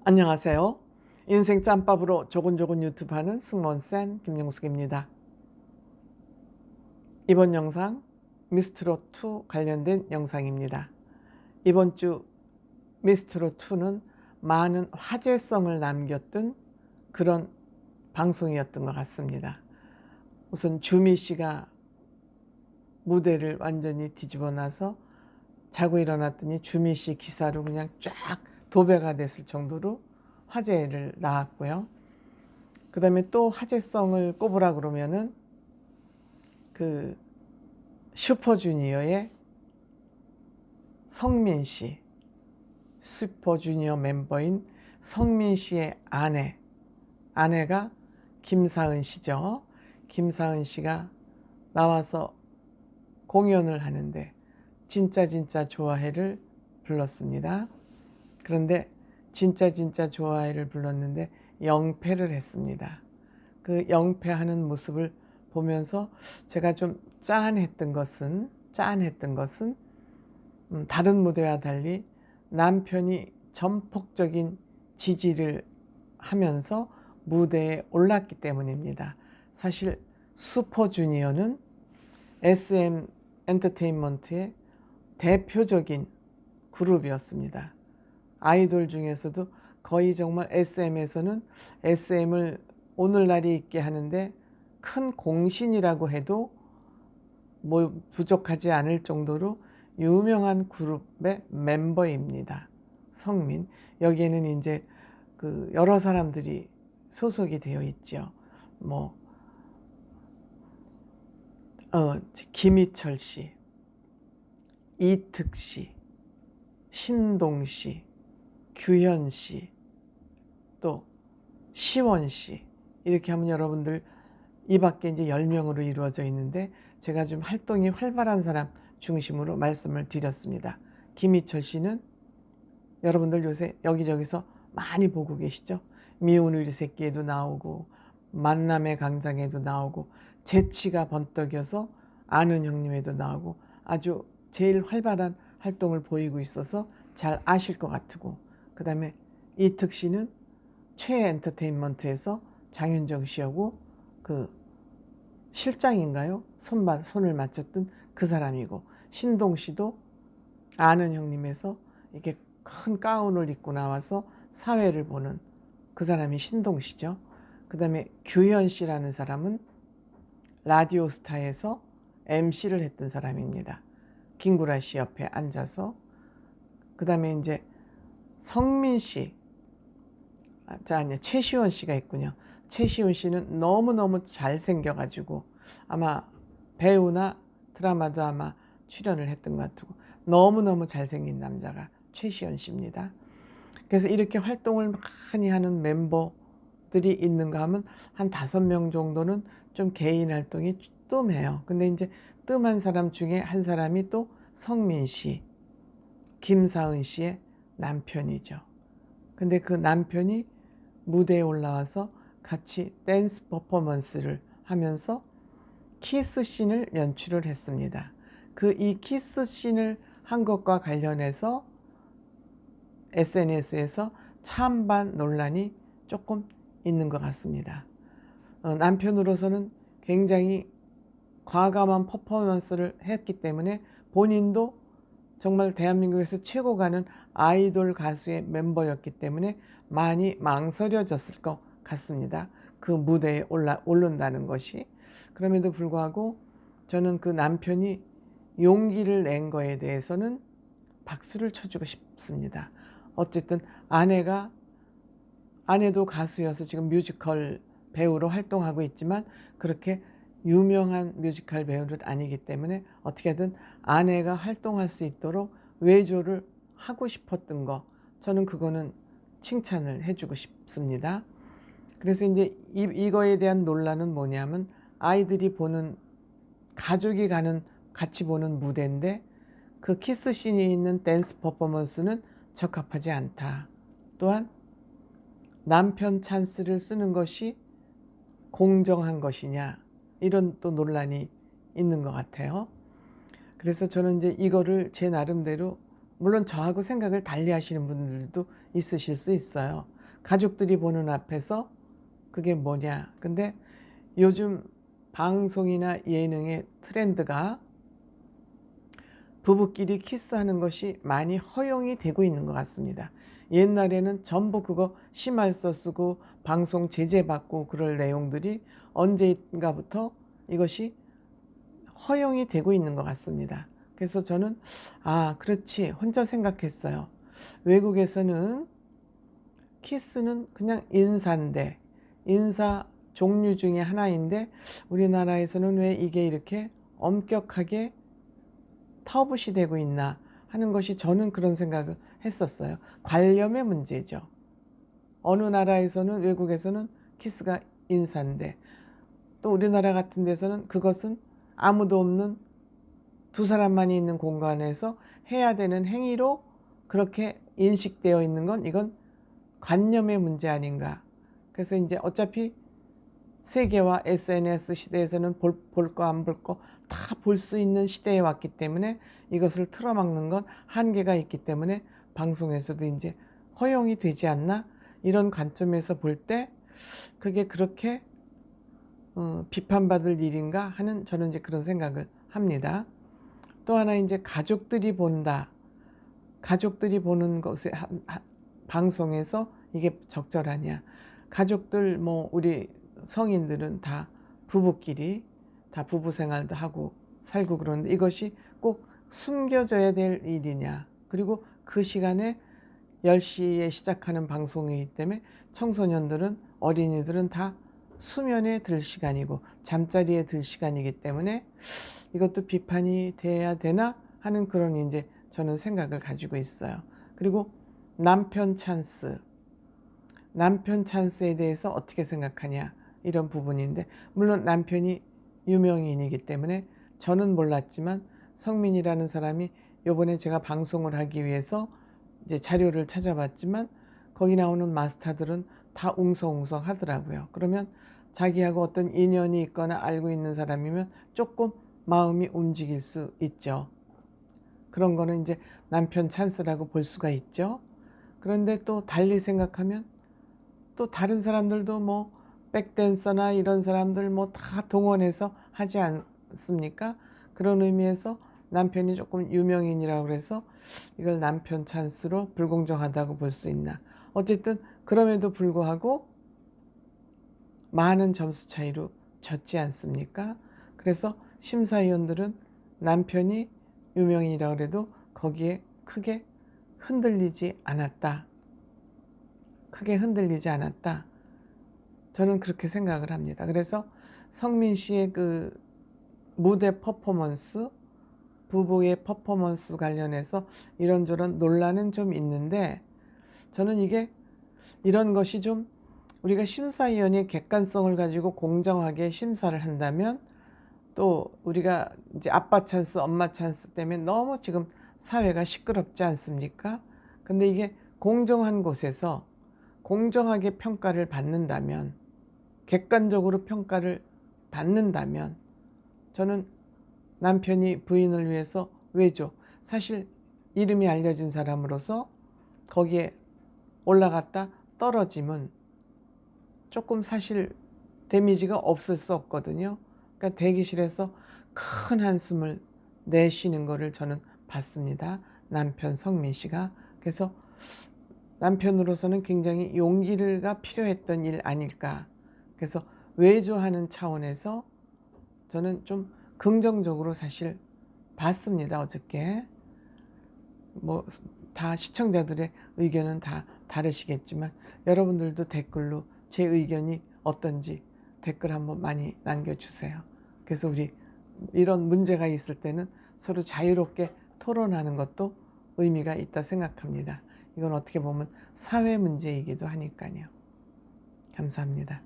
안녕하세요. 인생 짬밥으로 조곤조곤 유튜브 하는 승무원쌤 김용숙입니다. 이번 영상 미스트롯2 관련된 영상입니다. 이번 주 미스트롯2는 많은 화제성을 남겼던 그런 방송이었던 것 같습니다. 우선 주미 씨가 무대를 완전히 뒤집어 놔서 자고 일어났더니 주미 씨 기사로 그냥 쫙 도배가 됐을 정도로 화제를 낳았고요. 그 다음에 또 화제성을 꼽으라 그러면은 그 슈퍼주니어의 성민 씨, 슈퍼주니어 멤버인 성민 씨의 아내가 김사은 씨죠. 김사은 씨가 나와서 공연을 하는데 진짜 좋아해를 불렀습니다. 그런데 진짜 좋아해를 불렀는데 영패를 했습니다. 그 영패하는 모습을 보면서 제가 좀 짠했던 것은 다른 무대와 달리 남편이 전폭적인 지지를 하면서 무대에 올랐기 때문입니다. 사실 슈퍼주니어는 SM 엔터테인먼트의 대표적인 그룹이었습니다. 아이돌 중에서도 거의 정말 SM에서는 SM을 오늘날이 있게 하는데 큰 공신이라고 해도 뭐 부족하지 않을 정도로 유명한 그룹의 멤버입니다. 성민. 여기에는 이제 그 여러 사람들이 소속이 되어 있죠. 뭐 김희철 씨, 이특 씨, 신동 씨, 규현 씨, 또 시원 씨, 이렇게 하면 여러분들 이 밖에 이제 10명으로 이루어져 있는데 제가 좀 활동이 활발한 사람 중심으로 말씀을 드렸습니다. 김희철 씨는 여러분들 요새 여기저기서 많이 보고 계시죠? 미운 우리 새끼에도 나오고 만남의 광장에도 나오고 재치가 번떡여서 아는 형님에도 나오고 아주 제일 활발한 활동을 보이고 있어서 잘 아실 것 같고, 그 다음에 이특 씨는 최엔터테인먼트에서 장윤정 씨하고 그 실장인가요? 손을 맞췄던 그 사람이고, 신동 씨도 아는 형님에서 이렇게 큰 가운을 입고 나와서 사회를 보는 그 사람이 신동 씨죠. 그 다음에 규현 씨라는 사람은 라디오스타에서 MC를 했던 사람입니다. 김구라 씨 옆에 앉아서. 그 다음에 이제 성민 씨, 아니요, 최시원 씨가 있군요. 최시원 씨는 너무너무 잘생겨가지고 아마 배우나 드라마도 아마 출연을 했던 것 같고 너무너무 잘생긴 남자가 최시원 씨입니다. 그래서 이렇게 활동을 많이 하는 멤버들이 있는가 하면 한 5명 정도는 좀 개인 활동이 뜸해요. 근데 이제 뜸한 사람 중에 한 사람이 또 성민 씨, 김사은 씨의 남편이죠. 근데 그 남편이 무대에 올라와서 같이 댄스 퍼포먼스를 하면서 키스 씬을 연출을 했습니다. 그 이 키스 씬을 한 것과 관련해서 SNS에서 찬반 논란이 조금 있는 것 같습니다. 남편으로서는 굉장히 과감한 퍼포먼스를 했기 때문에 본인도 정말 대한민국에서 최고 가는 아이돌 가수의 멤버였기 때문에 많이 망설여졌을 것 같습니다. 그 무대에 오른다는 것이. 그럼에도 불구하고 저는 그 남편이 용기를 낸 거에 대해서는 박수를 쳐주고 싶습니다. 어쨌든 아내도 가수여서 지금 뮤지컬 배우로 활동하고 있지만 그렇게 유명한 뮤지컬 배우는 아니기 때문에 어떻게든 아내가 활동할 수 있도록 외조를 하고 싶었던 거, 저는 그거는 칭찬을 해주고 싶습니다. 그래서 이제 이거에 대한 논란은 뭐냐면 아이들이 보는, 가족이 같이 보는 무대인데 그 키스 씬이 있는 댄스 퍼포먼스는 적합하지 않다. 또한 남편 찬스를 쓰는 것이 공정한 것이냐, 이런 또 논란이 있는 것 같아요. 그래서 저는 이제 이거를 제 나름대로, 물론 저하고 생각을 달리 하시는 분들도 있으실 수 있어요. 가족들이 보는 앞에서 그게 뭐냐. 근데 요즘 방송이나 예능의 트렌드가 부부끼리 키스하는 것이 많이 허용이 되고 있는 것 같습니다. 옛날에는 전부 그거 심할서 쓰고 방송 제재받고 그럴 내용들이 언제인가부터 이것이 허용이 되고 있는 것 같습니다. 그래서 저는 그렇지 혼자 생각했어요. 외국에서는 키스는 그냥 인사인데, 인사 종류 중에 하나인데 우리나라에서는 왜 이게 이렇게 엄격하게 터부시 되고 있나 하는 것이, 저는 그런 생각을 했었어요. 관념의 문제죠. 어느 나라에서는, 외국에서는 키스가 인사인데 또 우리나라 같은 데서는 그것은 아무도 없는 두 사람만이 있는 공간에서 해야 되는 행위로 그렇게 인식되어 있는 건, 이건 관념의 문제 아닌가. 그래서 이제 어차피 세계와 SNS 시대에서는 볼 거 안 볼 거 다 볼 수 있는 시대에 왔기 때문에 이것을 틀어막는 건 한계가 있기 때문에 방송에서도 이제 허용이 되지 않나, 이런 관점에서 볼 때 그게 그렇게 비판받을 일인가 하는, 저는 이제 그런 생각을 합니다. 또 하나 이제 가족들이 본다. 가족들이 보는 것에 방송에서 이게 적절하냐. 가족들 우리 성인들은 다 부부끼리 다 부부 생활도 하고 살고 그러는데 이것이 꼭 숨겨져야 될 일이냐. 그리고 그 시간에 10시에 시작하는 방송이기 때문에 청소년들은, 어린이들은 다 수면에 들 시간이고 잠자리에 들 시간이기 때문에 이것도 비판이 돼야 되나 하는 그런 이제 저는 생각을 가지고 있어요. 그리고 남편 찬스에 대해서 어떻게 생각하냐, 이런 부분인데, 물론 남편이 유명인이기 때문에 저는 몰랐지만 성민이라는 사람이 요번에 제가 방송을 하기 위해서 이제 자료를 찾아봤지만 거기 나오는 마스터들은 다 웅성웅성 하더라고요. 그러면 자기하고 어떤 인연이 있거나 알고 있는 사람이면 조금 마음이 움직일 수 있죠. 그런 거는 이제 남편 찬스라고 볼 수가 있죠. 그런데 또 달리 생각하면 또 다른 사람들도 백댄서나 이런 사람들 다 동원해서 하지 않습니까? 그런 의미에서 남편이 조금 유명인이라고 해서 이걸 남편 찬스로 불공정하다고 볼 수 있나. 어쨌든 그럼에도 불구하고 많은 점수 차이로 졌지 않습니까? 그래서 심사위원들은 남편이 유명인이라고 해도 거기에 크게 흔들리지 않았다. 저는 그렇게 생각을 합니다. 그래서 성민 씨의 그 무대 퍼포먼스, 부부의 퍼포먼스 관련해서 이런저런 논란은 좀 있는데, 저는 이런 것이 좀 우리가 심사위원의 객관성을 가지고 공정하게 심사를 한다면, 또 우리가 이제 아빠 찬스, 엄마 찬스 때문에 너무 지금 사회가 시끄럽지 않습니까? 근데 이게 공정한 곳에서 공정하게 평가를 받는다면, 객관적으로 평가를 받는다면, 저는 남편이 부인을 위해서 왜죠? 사실 이름이 알려진 사람으로서 거기에 올라갔다 떨어지면 조금 사실 데미지가 없을 수 없거든요. 그러니까 대기실에서 큰 한숨을 내쉬는 거를 저는 봤습니다. 남편 성민 씨가. 그래서 남편으로서는 굉장히 용기가 필요했던 일 아닐까. 그래서 외조하는 차원에서 저는 좀 긍정적으로 사실 봤습니다. 어저께 다 시청자들의 의견은 다 다르시겠지만 여러분들도 댓글로 제 의견이 어떤지 댓글 한번 많이 남겨주세요. 그래서 우리 이런 문제가 있을 때는 서로 자유롭게 토론하는 것도 의미가 있다 생각합니다. 이건 어떻게 보면 사회 문제이기도 하니까요. 감사합니다.